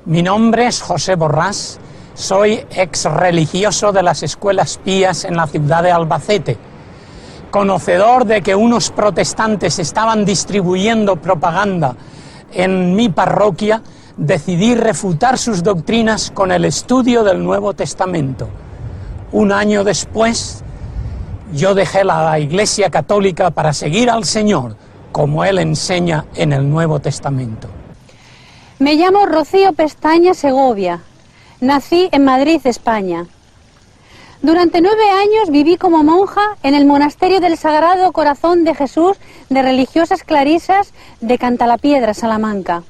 Mi nombre es José Borrás, soy ex religioso de las escuelas pías en la ciudad de Albacete. Conocedor de que unos protestantes estaban distribuyendo propaganda en mi parroquia, decidí refutar sus doctrinas con el estudio del Nuevo Testamento. Un año después, yo dejé la Iglesia Católica para seguir al Señor, como Él enseña en el Nuevo Testamento. Me llamo Rocío Pestaña Segovia. Nací en Madrid, España. Durante 9 años viví como monja en el Monasterio del Sagrado Corazón de Jesús de Religiosas Clarisas de Cantalapiedra, Salamanca.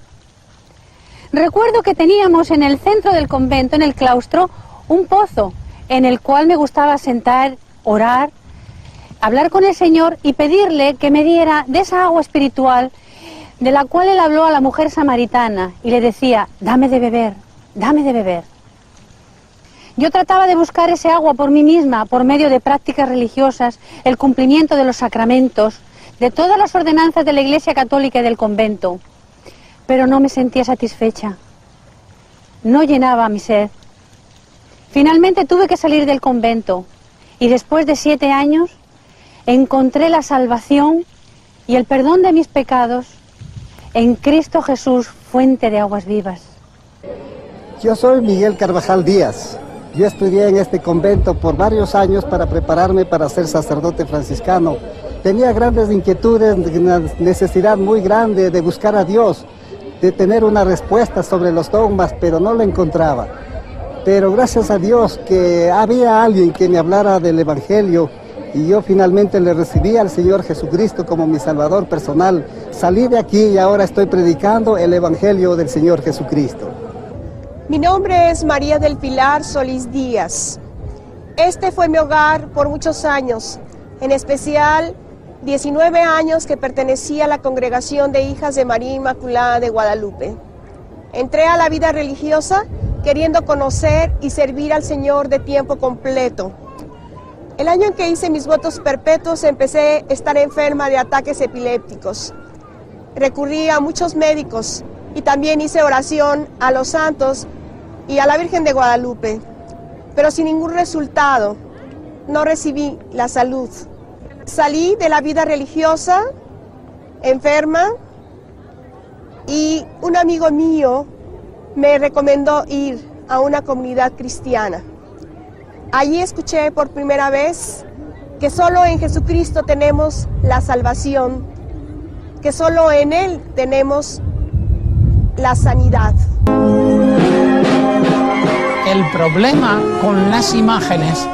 Recuerdo que teníamos en el centro del convento, en el claustro, un pozo en el cual me gustaba sentar, orar, hablar con el Señor y pedirle que me diera de esa agua espiritual de la cual él habló a la mujer samaritana y le decía, dame de beber, dame de beber. Yo trataba de buscar ese agua por mí misma, por medio de prácticas religiosas, el cumplimiento de los sacramentos, de todas las ordenanzas de la Iglesia Católica y del convento, pero no me sentía satisfecha. No llenaba mi sed. Finalmente tuve que salir del convento y después de 7 años encontré la salvación y el perdón de mis pecados en Cristo Jesús, fuente de aguas vivas. Yo soy Miguel Carvajal Díaz. Yo estudié en este convento por varios años para prepararme para ser sacerdote franciscano. Tenía grandes inquietudes, una necesidad muy grande de buscar a Dios, de tener una respuesta sobre los dogmas, pero no la encontraba. Pero gracias a Dios que había alguien que me hablara del Evangelio y yo finalmente le recibí al Señor Jesucristo como mi Salvador personal. Salí de aquí y ahora estoy predicando el Evangelio del Señor Jesucristo. Mi nombre es María del Pilar Solís Díaz. Este fue mi hogar por muchos años, en especial 19 años que pertenecía a la Congregación de Hijas de María Inmaculada de Guadalupe. Entré a la vida religiosa queriendo conocer y servir al Señor de tiempo completo. El año en que hice mis votos perpetuos empecé a estar enferma de ataques epilépticos. Recurrí a muchos médicos y también hice oración a los santos y a la Virgen de Guadalupe, pero sin ningún resultado. No recibí la salud. Salí de la vida religiosa, enferma, y un amigo mío me recomendó ir a una comunidad cristiana. Allí escuché por primera vez que solo en Jesucristo tenemos la salvación, que solo en Él tenemos la sanidad. El problema con las imágenes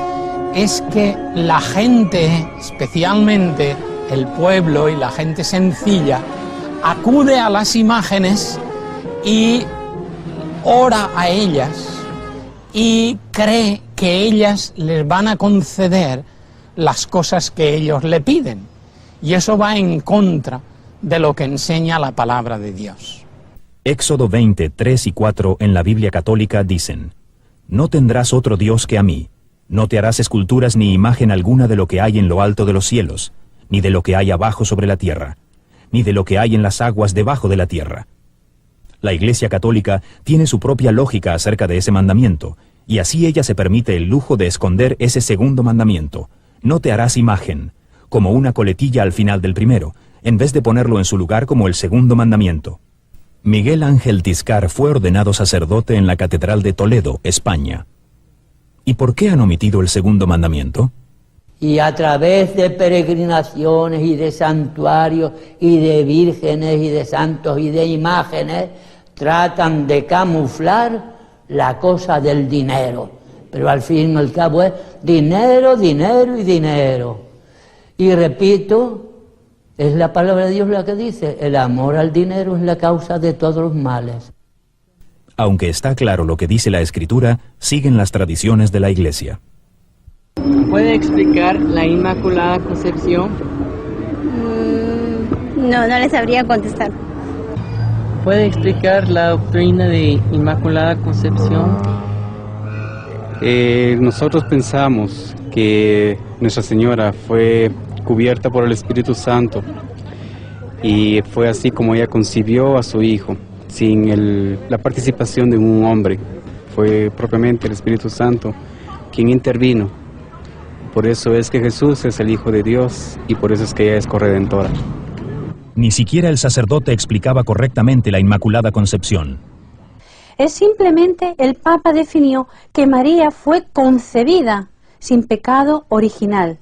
es que la gente, especialmente el pueblo y la gente sencilla, acude a las imágenes y ora a ellas y cree que ellas les van a conceder las cosas que ellos le piden. Y eso va en contra de lo que enseña la palabra de Dios. Éxodo 20, 3 y 4 en la Biblia Católica dicen: No tendrás otro Dios que a mí, no te harás esculturas ni imagen alguna de lo que hay en lo alto de los cielos, ni de lo que hay abajo sobre la tierra, ni de lo que hay en las aguas debajo de la tierra. La Iglesia Católica tiene su propia lógica acerca de ese mandamiento, y así ella se permite el lujo de esconder ese segundo mandamiento: no te harás imagen, como una coletilla al final del primero, en vez de ponerlo en su lugar como el segundo mandamiento. Miguel Ángel Tiscar fue ordenado sacerdote en la Catedral de Toledo, España. ¿Y por qué han omitido el segundo mandamiento? Y a través de peregrinaciones y de santuarios y de vírgenes y de santos y de imágenes tratan de camuflar la cosa del dinero. Pero al fin y al cabo es dinero, dinero y dinero. Y repito, es la palabra de Dios la que dice: el amor al dinero es la causa de todos los males. Aunque está claro lo que dice la Escritura, siguen las tradiciones de la Iglesia. ¿Puede explicar la Inmaculada Concepción? No le sabría contestar. ¿Puede explicar la doctrina de Inmaculada Concepción? Nosotros pensamos que Nuestra Señora fue cubierta por el Espíritu Santo y fue así como ella concibió a su Hijo. sin la participación de un hombre. Fue propiamente el Espíritu Santo quien intervino. Por eso es que Jesús es el Hijo de Dios y por eso es que ella es corredentora. Ni siquiera el sacerdote explicaba correctamente la Inmaculada Concepción. Es simplemente el Papa definió que María fue concebida sin pecado original.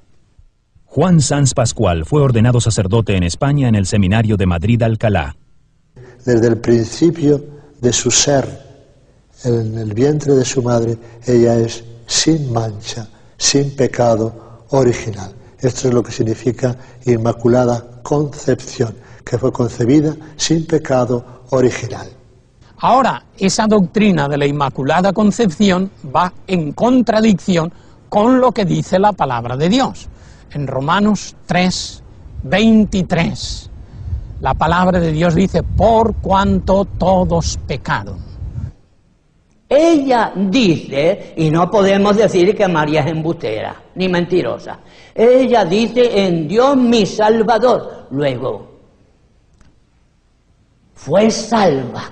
Juan Sanz Pascual fue ordenado sacerdote en España en el Seminario de Madrid Alcalá. Desde el principio de su ser, en el vientre de su madre, ella es sin mancha, sin pecado original. Esto es lo que significa Inmaculada Concepción, que fue concebida sin pecado original. Ahora, esa doctrina de la Inmaculada Concepción va en contradicción con lo que dice la palabra de Dios. En Romanos 3:23, la palabra de Dios dice, por cuanto todos pecaron. Ella dice, y no podemos decir que María es embustera, ni mentirosa. Ella dice, en Dios mi Salvador. Luego, fue salva.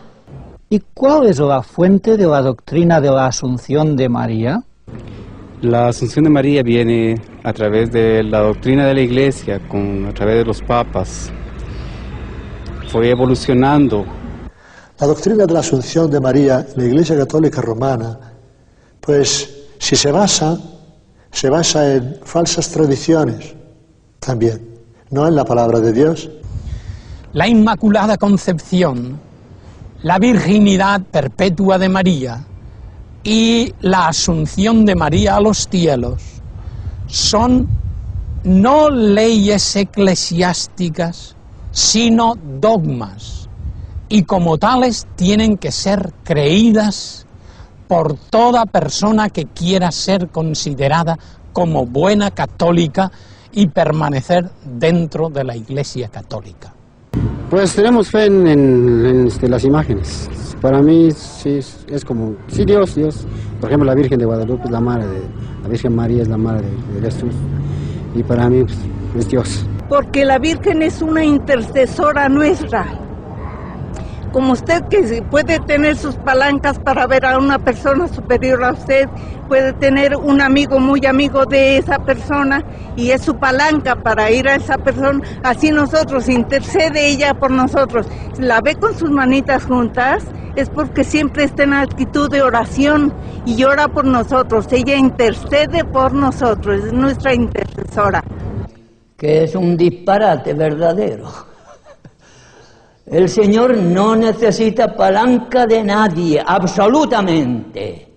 ¿Y cuál es la fuente de la doctrina de la Asunción de María? La Asunción de María viene a través de la doctrina de la Iglesia, a través de los papas. Fue evolucionando. La doctrina de la Asunción de María en la Iglesia Católica Romana, pues si se basa en falsas tradiciones también, no en la palabra de Dios. La Inmaculada Concepción, la virginidad perpetua de María y la Asunción de María a los cielos son no leyes eclesiásticas, sino dogmas, y como tales tienen que ser creídas por toda persona que quiera ser considerada como buena católica y permanecer dentro de la Iglesia Católica. Pues tenemos fe en las imágenes. Para mí sí, es como, sí, Dios. Por ejemplo, la Virgen de Guadalupe es la madre la Virgen María es la madre de Jesús. Y para mí pues, es Dios. Porque la Virgen es una intercesora nuestra. Como usted que puede tener sus palancas para ver a una persona superior a usted, puede tener un amigo muy amigo de esa persona y es su palanca para ir a esa persona, así nosotros, intercede ella por nosotros. La ve con sus manitas juntas, es porque siempre está en actitud de oración y ora por nosotros, ella intercede por nosotros, es nuestra intercesora. Que es un disparate verdadero. El Señor no necesita palanca de nadie, absolutamente.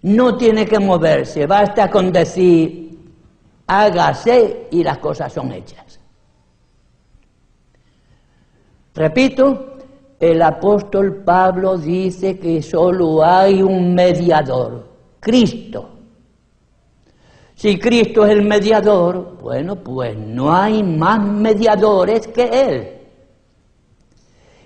No tiene que moverse, basta con decir, hágase y las cosas son hechas. Repito, el apóstol Pablo dice que solo hay un mediador, Cristo. Si Cristo es el mediador, bueno, pues no hay más mediadores que Él.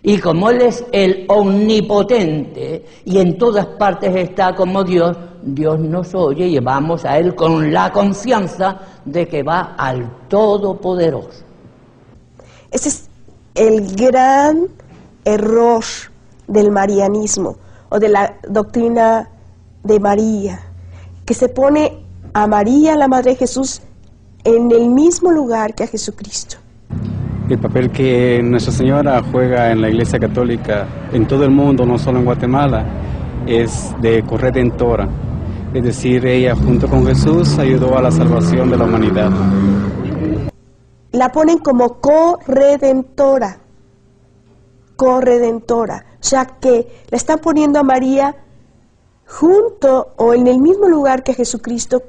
Y como Él es el omnipotente y en todas partes está como Dios, Dios nos oye y vamos a Él con la confianza de que va al Todopoderoso. Ese es el gran error del marianismo o de la doctrina de María, que se pone a María, la Madre de Jesús, en el mismo lugar que a Jesucristo. El papel que Nuestra Señora juega en la Iglesia Católica en todo el mundo, no solo en Guatemala, es de corredentora. Es decir, ella junto con Jesús ayudó a la salvación de la humanidad. La ponen como corredentora. Corredentora. O sea que la están poniendo a María junto o en el mismo lugar que Jesucristo,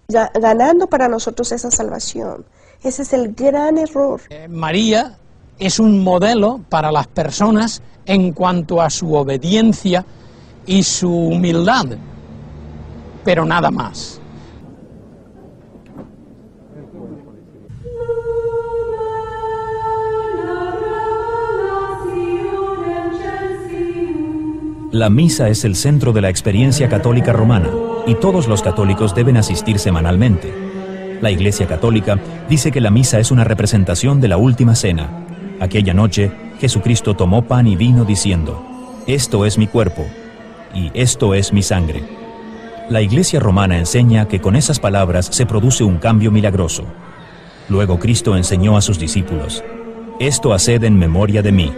ganando para nosotros esa salvación. Ese es el gran error. María es un modelo para las personas en cuanto a su obediencia y su humildad, pero nada más. La misa es el centro de la experiencia católica romana y todos los católicos deben asistir semanalmente. La Iglesia Católica dice que la misa es una representación de la última cena. Aquella noche, Jesucristo tomó pan y vino diciendo: esto es mi cuerpo, y esto es mi sangre. La Iglesia romana enseña que con esas palabras se produce un cambio milagroso. Luego Cristo enseñó a sus discípulos, esto haced en memoria de mí.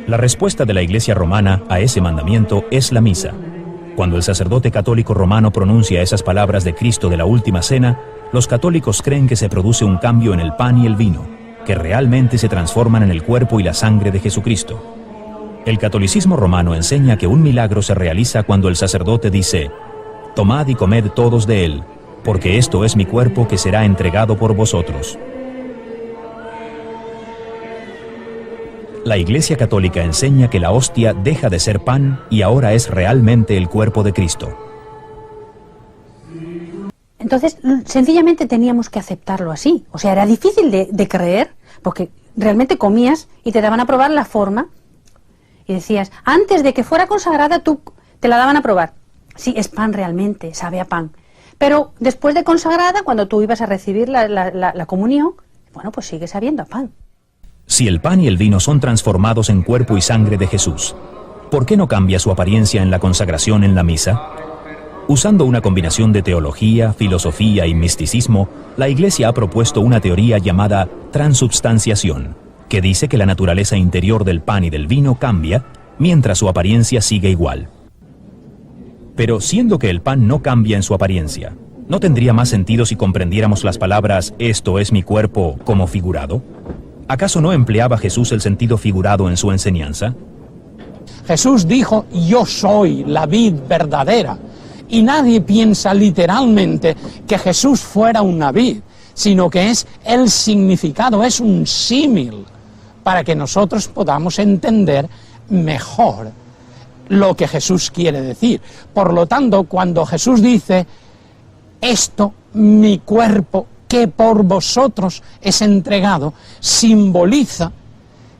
La respuesta de la Iglesia romana a ese mandamiento es la misa. Cuando el sacerdote católico romano pronuncia esas palabras de Cristo de la Última Cena, los católicos creen que se produce un cambio en el pan y el vino, que realmente se transforman en el cuerpo y la sangre de Jesucristo. El catolicismo romano enseña que un milagro se realiza cuando el sacerdote dice, tomad y comed todos de él, porque esto es mi cuerpo que será entregado por vosotros. La Iglesia Católica enseña que la hostia deja de ser pan y ahora es realmente el cuerpo de Cristo. Entonces, sencillamente teníamos que aceptarlo así. O sea, era difícil de creer, porque realmente comías y te daban a probar la forma. Y decías, antes de que fuera consagrada, tú te la daban a probar. Sí, es pan realmente, sabe a pan. Pero después de consagrada, cuando tú ibas a recibir la comunión, bueno, pues sigue sabiendo a pan. Si el pan y el vino son transformados en cuerpo y sangre de Jesús, ¿por qué no cambia su apariencia en la consagración en la misa? Usando una combinación de teología, filosofía y misticismo, la Iglesia ha propuesto una teoría llamada transubstanciación, que dice que la naturaleza interior del pan y del vino cambia, mientras su apariencia sigue igual. Pero siendo que el pan no cambia en su apariencia, ¿no tendría más sentido si comprendiéramos las palabras «esto es mi cuerpo» como figurado? ¿Acaso no empleaba Jesús el sentido figurado en su enseñanza? Jesús dijo, yo soy la vid verdadera. Y nadie piensa literalmente que Jesús fuera una vid, sino que es el significado, es un símil, para que nosotros podamos entender mejor lo que Jesús quiere decir. Por lo tanto, cuando Jesús dice, esto, mi cuerpo, que por vosotros es entregado, simboliza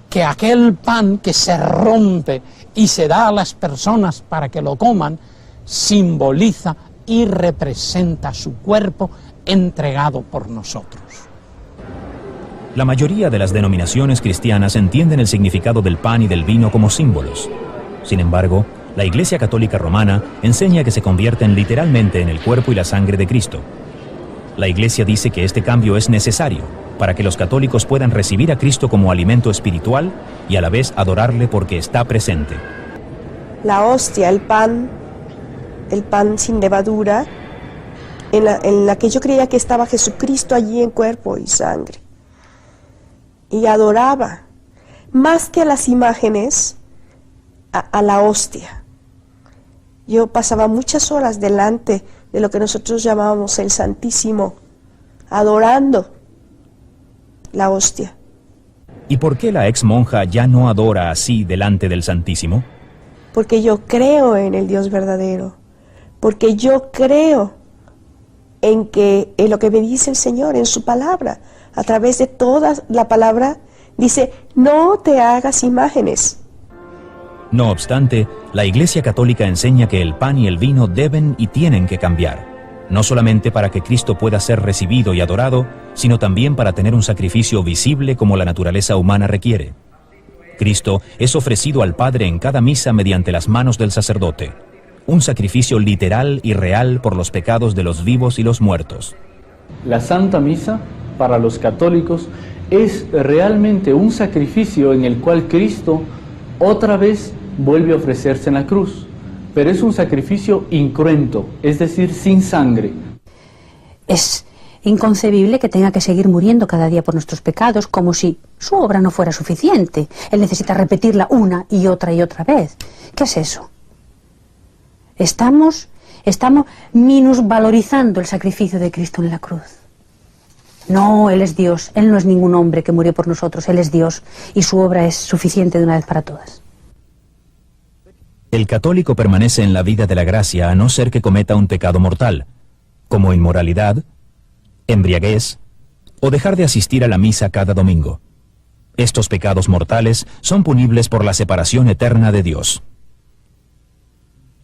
que aquel pan que se rompe y se da a las personas para que lo coman, simboliza y representa su cuerpo entregado por nosotros. La mayoría de las denominaciones cristianas entienden el significado del pan y del vino como símbolos. Sin embargo, la Iglesia Católica Romana enseña que se convierten literalmente en el cuerpo y la sangre de Cristo. La Iglesia dice que este cambio es necesario para que los católicos puedan recibir a Cristo como alimento espiritual y a la vez adorarle porque está presente. La hostia, el pan sin levadura, en la que yo creía que estaba Jesucristo allí en cuerpo y sangre. Y adoraba, más que a las imágenes, a la hostia. Yo pasaba muchas horas delante de lo que nosotros llamábamos el Santísimo, adorando la hostia. ¿Y por qué la ex monja ya no adora así delante del Santísimo? Porque yo creo en el Dios verdadero, porque yo creo en lo que me dice el Señor, en su palabra. A través de toda la palabra dice, no te hagas imágenes. No obstante, la Iglesia Católica enseña que el pan y el vino deben y tienen que cambiar, no solamente para que Cristo pueda ser recibido y adorado, sino también para tener un sacrificio visible como la naturaleza humana requiere. Cristo es ofrecido al Padre en cada misa mediante las manos del sacerdote, un sacrificio literal y real por los pecados de los vivos y los muertos. La Santa Misa, para los católicos, es realmente un sacrificio en el cual Cristo otra vez vuelve a ofrecerse en la cruz, pero es un sacrificio incruento, es decir, sin sangre. Es inconcebible que tenga que seguir muriendo cada día por nuestros pecados, como si su obra no fuera suficiente. Él necesita repetirla una y otra vez. ¿Qué es eso? Estamos minusvalorizando el sacrificio de Cristo en la cruz. No, Él es Dios, Él no es ningún hombre que murió por nosotros, Él es Dios y su obra es suficiente de una vez para todas. El católico permanece en la vida de la gracia a no ser que cometa un pecado mortal, como inmoralidad, embriaguez o dejar de asistir a la misa cada domingo. Estos pecados mortales son punibles por la separación eterna de Dios.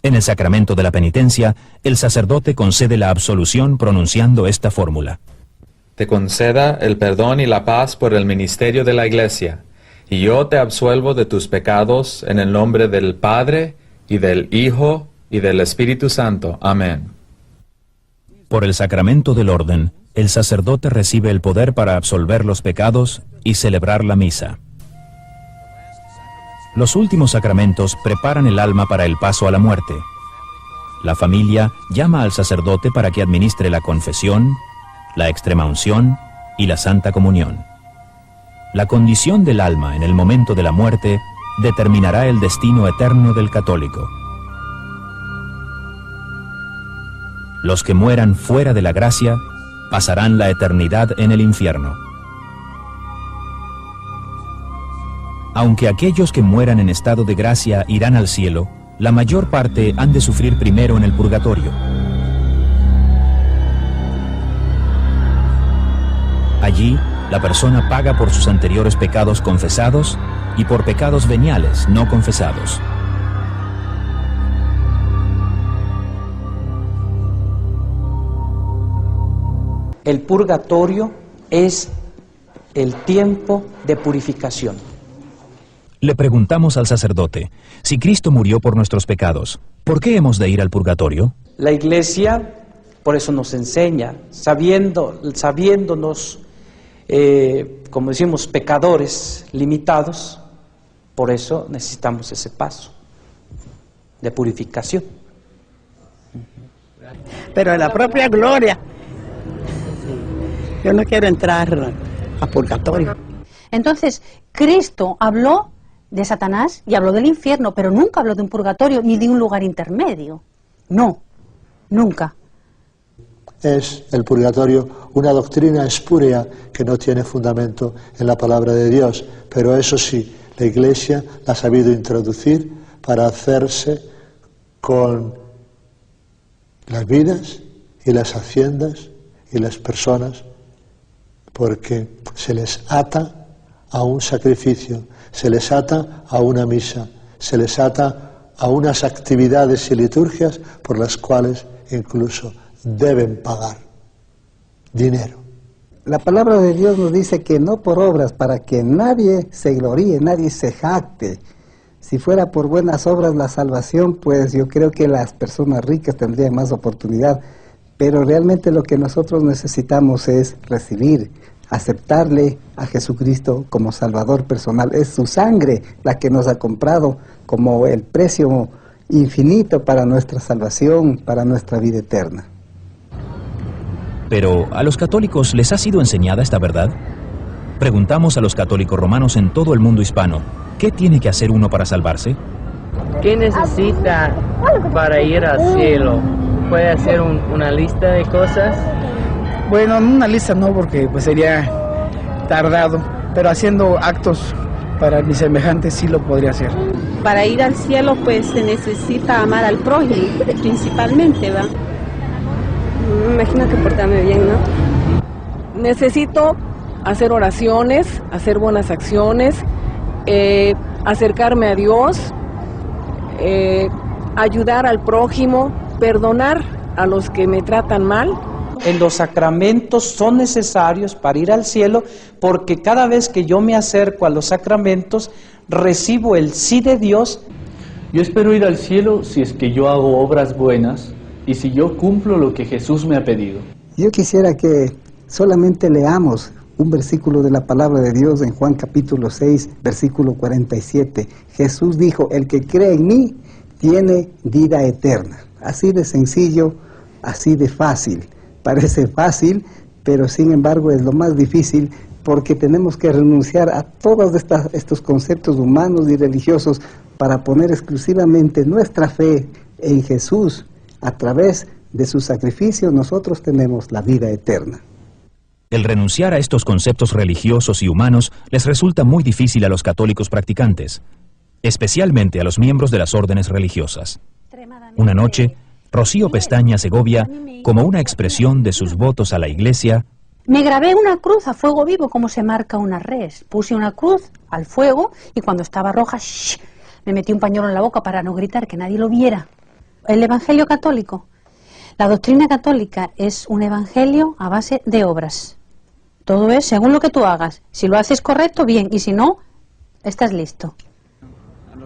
En el sacramento de la penitencia, el sacerdote concede la absolución pronunciando esta fórmula. Te conceda el perdón y la paz por el ministerio de la Iglesia, Y yo te absuelvo de tus pecados en el nombre del Padre, y del Hijo, y del Espíritu Santo. Amén. Por el sacramento del orden, el sacerdote recibe el poder para absolver los pecados y celebrar la misa. Los últimos sacramentos preparan el alma para el paso a la muerte. La familia llama al sacerdote para que administre la confesión, la extremaunción y la Santa Comunión. La condición del alma en el momento de la muerte determinará el destino eterno del católico. Los que mueran fuera de la gracia pasarán la eternidad en el infierno. Aunque aquellos que mueran en estado de gracia irán al cielo, la mayor parte han de sufrir primero en el purgatorio. Allí, la persona paga por sus anteriores pecados confesados y por pecados veniales no confesados. El purgatorio es el tiempo de purificación. Le preguntamos al sacerdote, si Cristo murió por nuestros pecados, ¿por qué hemos de ir al purgatorio? La Iglesia, por eso nos enseña, sabiéndonos, como decimos, pecadores limitados, por eso necesitamos ese paso de purificación. Pero en la propia gloria, yo no quiero entrar a purgatorio. Entonces, Cristo habló de Satanás y habló del infierno, pero nunca habló de un purgatorio ni de un lugar intermedio. No, nunca. Es el purgatorio una doctrina espúrea que no tiene fundamento en la palabra de Dios, pero eso sí, la Iglesia la ha sabido introducir para hacerse con las vidas y las haciendas y las personas, porque se les ata a un sacrificio, se les ata a una misa, se les ata a unas actividades y liturgias por las cuales incluso deben pagar dinero. La palabra de Dios nos dice que no por obras, para que nadie se gloríe, nadie se jacte. Si fuera por buenas obras la salvación, pues yo creo que las personas ricas tendrían más oportunidad, pero realmente lo que nosotros necesitamos es recibir, aceptarle a Jesucristo como Salvador personal. Es su sangre la que nos ha comprado como el precio infinito para nuestra salvación, para nuestra vida eterna. Pero, ¿a los católicos les ha sido enseñada esta verdad? Preguntamos a los católicos romanos en todo el mundo hispano, ¿qué tiene que hacer uno para salvarse? ¿Qué necesita para ir al cielo? ¿Puede hacer una lista de cosas? Bueno, una lista no, porque pues sería tardado, pero haciendo actos para mis semejantes sí lo podría hacer. Para ir al cielo pues se necesita amar al prójimo, principalmente, ¿va? Me imagino que portarme bien, ¿no? Necesito hacer oraciones, hacer buenas acciones, acercarme a Dios, ayudar al prójimo, perdonar a los que me tratan mal. En los sacramentos son necesarios para ir al cielo, porque cada vez que yo me acerco a los sacramentos, recibo el sí de Dios. Yo espero ir al cielo si es que yo hago obras buenas y si yo cumplo lo que Jesús me ha pedido. Yo quisiera que solamente leamos un versículo de la palabra de Dios en Juan capítulo 6, versículo 47. Jesús dijo, el que cree en mí tiene vida eterna. Así de sencillo, así de fácil. Parece fácil, pero sin embargo es lo más difícil, porque tenemos que renunciar a todos estos conceptos humanos y religiosos para poner exclusivamente nuestra fe en Jesús. A través de su sacrificio nosotros tenemos la vida eterna. El renunciar a estos conceptos religiosos y humanos les resulta muy difícil a los católicos practicantes, especialmente a los miembros de las órdenes religiosas. Una noche, Rocío Pestaña Segovia, como una expresión de sus votos a la Iglesia, me grabé una cruz a fuego vivo como se marca una res. Puse una cruz al fuego y cuando estaba roja, me metí un pañuelo en la boca para no gritar, que nadie lo viera. El Evangelio católico, la doctrina católica es un evangelio a base de obras. Todo es según lo que tú hagas. Si lo haces correcto, bien, y si no, Estás listo.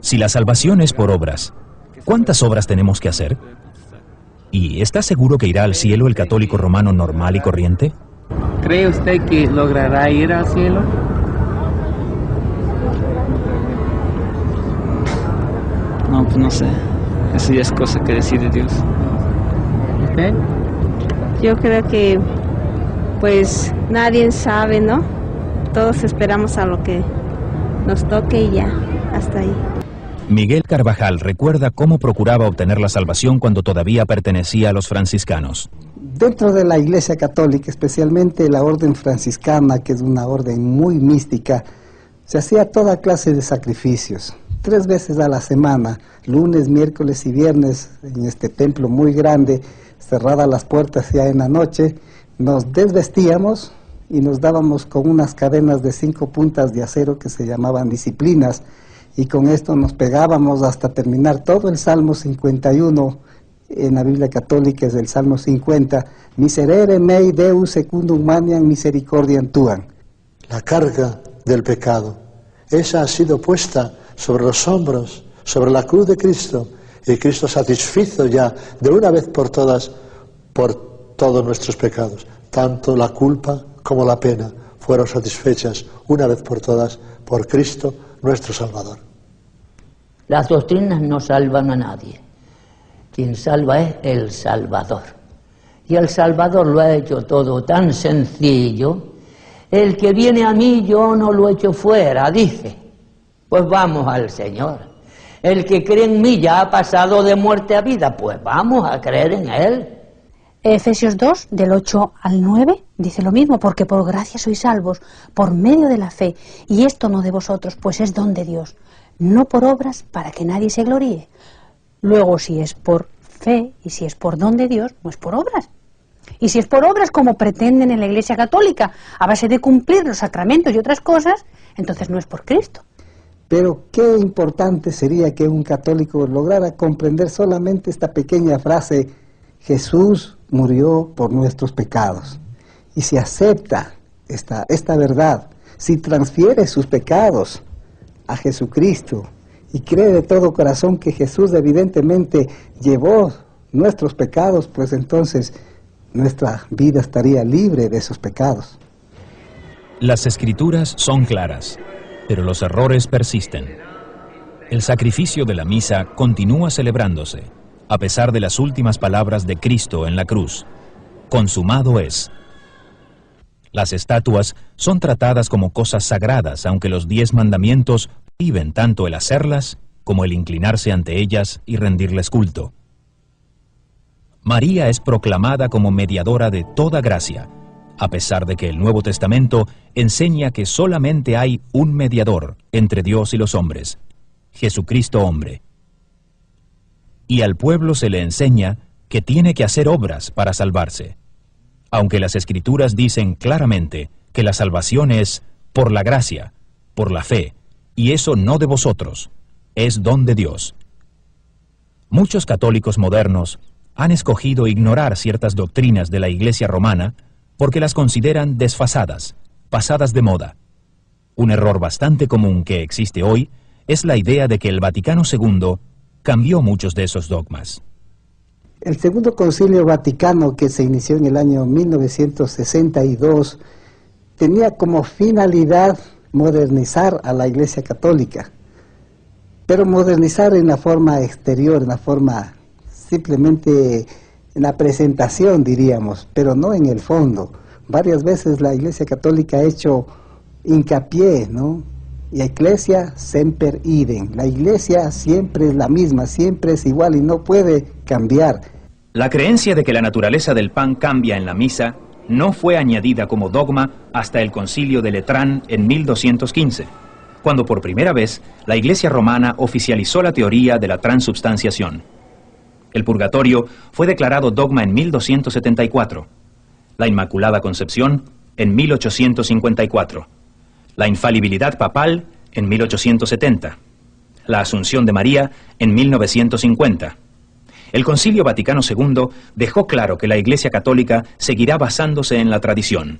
Si la salvación es por obras, ¿cuántas obras tenemos que hacer? ¿Y está seguro que irá al cielo el católico romano normal y corriente? ¿Cree usted que logrará ir al cielo? No, pues no sé. Eso ya es cosa que decide Dios. ¿Usted? Yo creo que pues nadie sabe, ¿no? Todos esperamos a lo que nos toque y ya, hasta ahí. Miguel Carvajal recuerda cómo procuraba obtener la salvación cuando todavía pertenecía a los franciscanos. Dentro de la Iglesia Católica, especialmente la orden franciscana, que es una orden muy mística, se hacía toda clase de sacrificios. 3 veces a la semana, lunes, miércoles y viernes, en este templo muy grande, cerradas las puertas ya en la noche, nos desvestíamos y nos dábamos con unas cadenas de 5 puntas de acero que se llamaban disciplinas, y con esto nos pegábamos hasta terminar todo el Salmo 51, en la Biblia Católica es el Salmo 50, Miserere mei Deus secundum maniam misericordiam tuam. La carga del pecado, esa ha sido puesta sobre los hombros, sobre la cruz de Cristo, y Cristo satisfizo ya de una vez por todas por todos nuestros pecados. Tanto la culpa como la pena fueron satisfechas una vez por todas por Cristo nuestro Salvador. Las doctrinas no salvan a nadie. Quien salva es el Salvador. Y el Salvador lo ha hecho todo tan sencillo. El que viene a mí yo no lo echo fuera, dice. Pues vamos al Señor. El que cree en mí ya ha pasado de muerte a vida, pues vamos a creer en Él. Efesios 2, del 8 al 9, dice lo mismo, porque por gracia sois salvos, por medio de la fe, y esto no de vosotros, pues es don de Dios, no por obras para que nadie se gloríe. Luego, si es por fe y si es por don de Dios, no es por obras. Y si es por obras como pretenden en la Iglesia Católica, a base de cumplir los sacramentos y otras cosas, entonces no es por Cristo. Pero qué importante sería que un católico lograra comprender solamente esta pequeña frase: Jesús murió por nuestros pecados. Y si acepta esta verdad, si transfiere sus pecados a Jesucristo y cree de todo corazón que Jesús evidentemente llevó nuestros pecados, pues entonces nuestra vida estaría libre de esos pecados. Las Escrituras son claras, pero los errores persisten. El sacrificio de la misa continúa celebrándose, a pesar de las últimas palabras de Cristo en la cruz: consumado es. Las estatuas son tratadas como cosas sagradas, aunque los 10 mandamientos prohíben tanto el hacerlas como el inclinarse ante ellas y rendirles culto. María es proclamada como mediadora de toda gracia, a pesar de que el Nuevo Testamento enseña que solamente hay un mediador entre Dios y los hombres, Jesucristo hombre. Y al pueblo se le enseña que tiene que hacer obras para salvarse, aunque las Escrituras dicen claramente que la salvación es por la gracia, por la fe, y eso no de vosotros, es don de Dios. Muchos católicos modernos han escogido ignorar ciertas doctrinas de la Iglesia romana porque las consideran desfasadas, pasadas de moda. Un error bastante común que existe hoy es la idea de que el Vaticano II cambió muchos de esos dogmas. El Segundo Concilio Vaticano, que se inició en el año 1962, tenía como finalidad modernizar a la Iglesia Católica, pero modernizar en la forma exterior, en la forma simplemente en la presentación, diríamos, pero no en el fondo. Varias veces la Iglesia Católica ha hecho hincapié, ¿no? Y Ecclesia semper idem. La Iglesia siempre es la misma, siempre es igual y no puede cambiar. La creencia de que la naturaleza del pan cambia en la misa no fue añadida como dogma hasta el Concilio de Letrán en 1215, cuando por primera vez la Iglesia romana oficializó la teoría de la transubstanciación. El purgatorio fue declarado dogma en 1274, la Inmaculada Concepción en 1854, la infalibilidad papal en 1870, la Asunción de María en 1950. El Concilio Vaticano II dejó claro que la Iglesia Católica seguirá basándose en la tradición.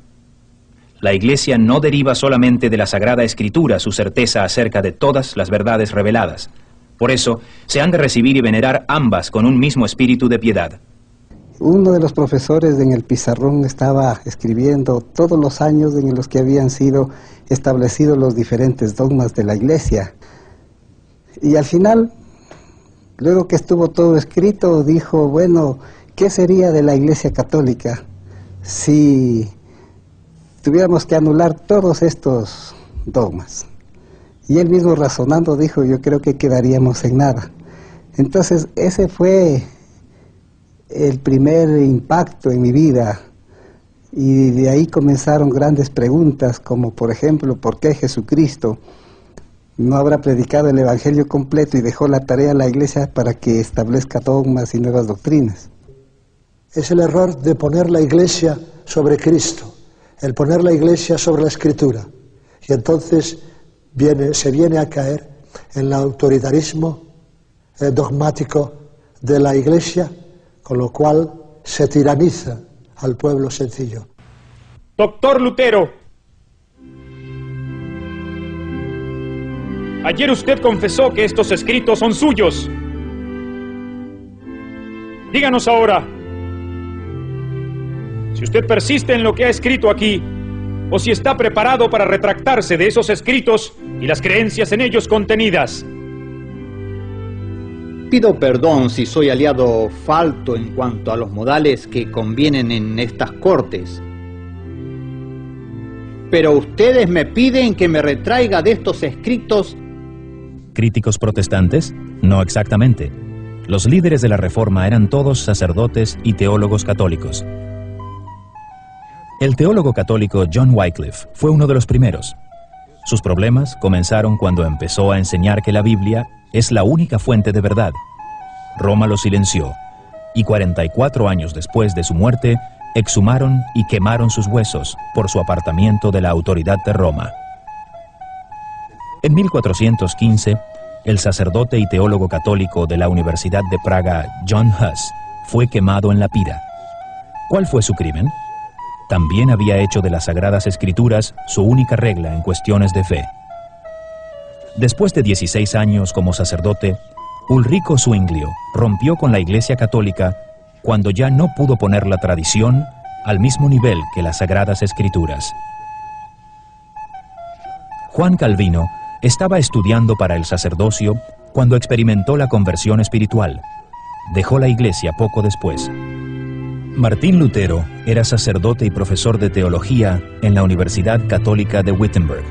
La Iglesia no deriva solamente de la Sagrada Escritura su certeza acerca de todas las verdades reveladas. Por eso, se han de recibir y venerar ambas con un mismo espíritu de piedad. Uno de los profesores en el pizarrón estaba escribiendo todos los años en los que habían sido establecidos los diferentes dogmas de la Iglesia. Y al final, luego que estuvo todo escrito, dijo, bueno, ¿qué sería de la Iglesia Católica si tuviéramos que anular todos estos dogmas? Y él mismo razonando dijo, yo creo que quedaríamos en nada. Entonces ese fue el primer impacto en mi vida, y de ahí comenzaron grandes preguntas, como por ejemplo, ¿por qué Jesucristo no habrá predicado el Evangelio completo y dejó la tarea a la Iglesia para que establezca dogmas y nuevas doctrinas? Es el error de poner la Iglesia sobre Cristo, el poner la Iglesia sobre la Escritura, y entonces se viene a caer en el autoritarismo dogmático de la Iglesia, con lo cual se tiraniza al pueblo sencillo. Doctor Lutero, ayer usted confesó que estos escritos son suyos. Díganos ahora, si usted persiste en lo que ha escrito aquí, o si está preparado para retractarse de esos escritos y las creencias en ellos contenidas. Pido perdón si soy aliado falto en cuanto a los modales que convienen en estas cortes. Pero ustedes me piden que me retraiga de estos escritos. ¿Críticos protestantes? No exactamente. Los líderes de la Reforma eran todos sacerdotes y teólogos católicos. El teólogo católico John Wycliffe fue uno de los primeros. Sus problemas comenzaron cuando empezó a enseñar que la Biblia es la única fuente de verdad. Roma lo silenció, y 44 años después de su muerte, exhumaron y quemaron sus huesos por su apartamiento de la autoridad de Roma. En 1415, el sacerdote y teólogo católico de la Universidad de Praga, John Huss, fue quemado en la pira. ¿Cuál fue su crimen? También había hecho de las Sagradas Escrituras su única regla en cuestiones de fe. Después de 16 años como sacerdote, Ulrico Zwinglio rompió con la Iglesia Católica cuando ya no pudo poner la tradición al mismo nivel que las Sagradas Escrituras. Juan Calvino estaba estudiando para el sacerdocio cuando experimentó la conversión espiritual. Dejó la Iglesia poco después. Martín Lutero era sacerdote y profesor de teología en la Universidad Católica de Wittenberg.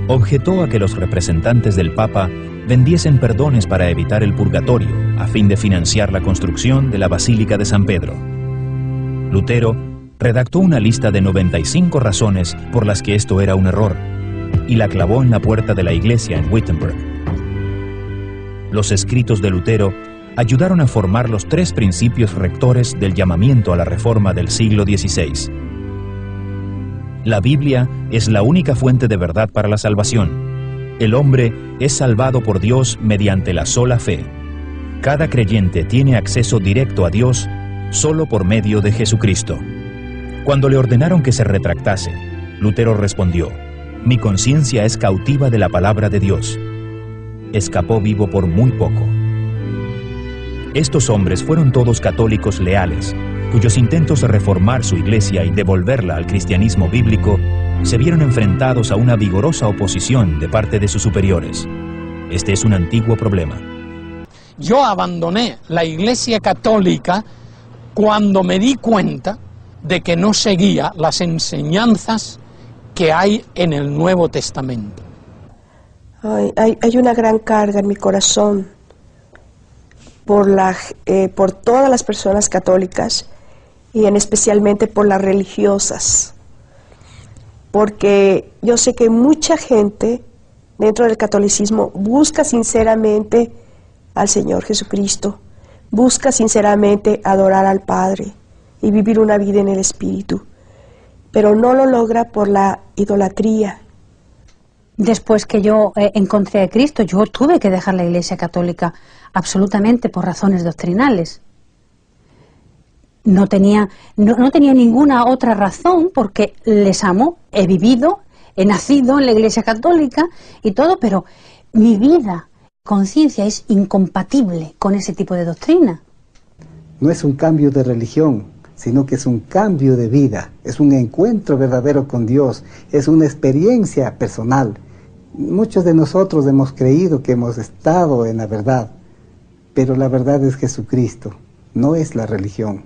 Objetó a que los representantes del Papa vendiesen perdones para evitar el purgatorio, a fin de financiar la construcción de la Basílica de San Pedro. Lutero redactó una lista de 95 razones por las que esto era un error, y la clavó en la puerta de la iglesia en Wittenberg. Los escritos de Lutero ayudaron a formar los 3 principios rectores del llamamiento a la Reforma del siglo XVI. La Biblia es la única fuente de verdad para la salvación. El hombre es salvado por Dios mediante la sola fe. Cada creyente tiene acceso directo a Dios solo por medio de Jesucristo. Cuando le ordenaron que se retractase, Lutero respondió: «Mi conciencia es cautiva de la palabra de Dios». Escapó vivo por muy poco. Estos hombres fueron todos católicos leales, cuyos intentos de reformar su iglesia y devolverla al cristianismo bíblico se vieron enfrentados a una vigorosa oposición de parte de sus superiores. Este es un antiguo problema. Yo abandoné la Iglesia Católica cuando me di cuenta de que no seguía las enseñanzas que hay en el Nuevo Testamento. Hay una gran carga en mi corazón por todas las personas católicas y especialmente por las religiosas, porque yo sé que mucha gente dentro del catolicismo busca sinceramente al Señor Jesucristo, busca sinceramente adorar al Padre y vivir una vida en el Espíritu, pero no lo logra por la idolatría. Después que yo encontré a Cristo, yo tuve que dejar la Iglesia Católica absolutamente por razones doctrinales. no tenía ninguna otra razón, porque les amo, he vivido, he nacido en la Iglesia Católica y todo, pero mi vida, conciencia es incompatible con ese tipo de doctrina. No es un cambio de religión, sino que es un cambio de vida, es un encuentro verdadero con Dios, es una experiencia personal. Muchos de nosotros hemos creído que hemos estado en la verdad, pero la verdad es Jesucristo, no es la religión.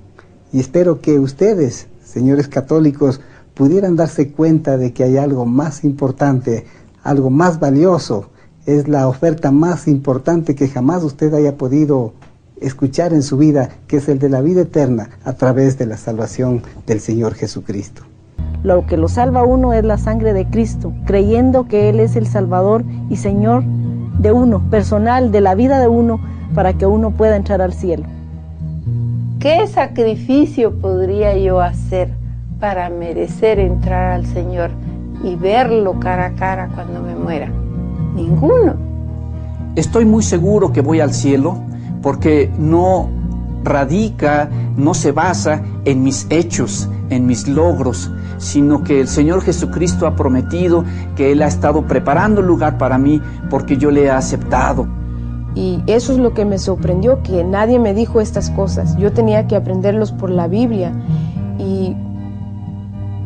Y espero que ustedes, señores católicos, pudieran darse cuenta de que hay algo más importante, algo más valioso, es la oferta más importante que jamás usted haya podido escuchar en su vida, que es el de la vida eterna a través de la salvación del Señor Jesucristo. Lo que lo salva a uno es la sangre de Cristo, creyendo que Él es el Salvador y Señor de uno, personal, de la vida de uno, para que uno pueda entrar al cielo. ¿Qué sacrificio podría yo hacer para merecer entrar al Señor y verlo cara a cara cuando me muera? Ninguno. Estoy muy seguro que voy al cielo porque no radica, no se basa en mis hechos, en mis logros, sino que el Señor Jesucristo ha prometido que Él ha estado preparando un lugar para mí porque yo le he aceptado. Y eso es lo que me sorprendió, que nadie me dijo estas cosas. Yo tenía que aprenderlos por la Biblia. Y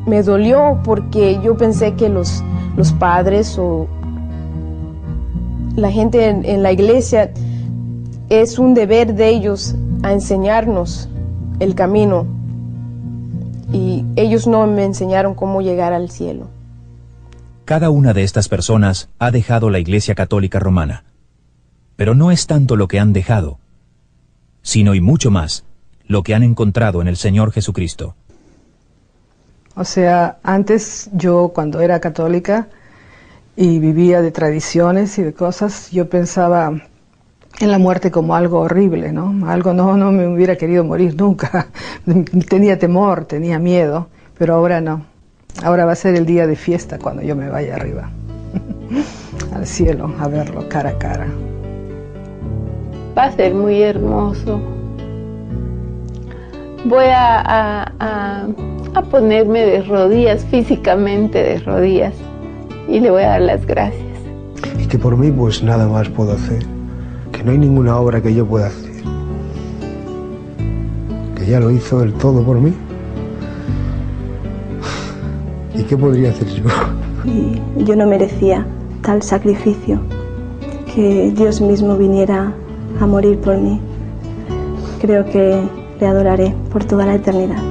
me dolió porque yo pensé que los padres o la gente en la iglesia, es un deber de ellos a enseñarnos el camino. Y ellos no me enseñaron cómo llegar al cielo. Cada una de estas personas ha dejado la Iglesia Católica Romana. Pero no es tanto lo que han dejado, sino y mucho más lo que han encontrado en el Señor Jesucristo. O sea, antes yo, cuando era católica y vivía de tradiciones y de cosas, yo pensaba en la muerte como algo horrible, ¿no? Algo, no me hubiera querido morir nunca. Tenía temor, tenía miedo, pero ahora no. Ahora va a ser el día de fiesta cuando yo me vaya arriba, al cielo, a verlo cara a cara. Va a ser muy hermoso. Voy a ponerme de rodillas, físicamente de rodillas, y le voy a dar las gracias. Y que por mí pues nada más puedo hacer, que no hay ninguna obra que yo pueda hacer, que ya lo hizo del todo por mí. ¿Y qué podría hacer yo? Y yo no merecía tal sacrificio, que Dios mismo viniera a morir por mí. Creo que le adoraré por toda la eternidad.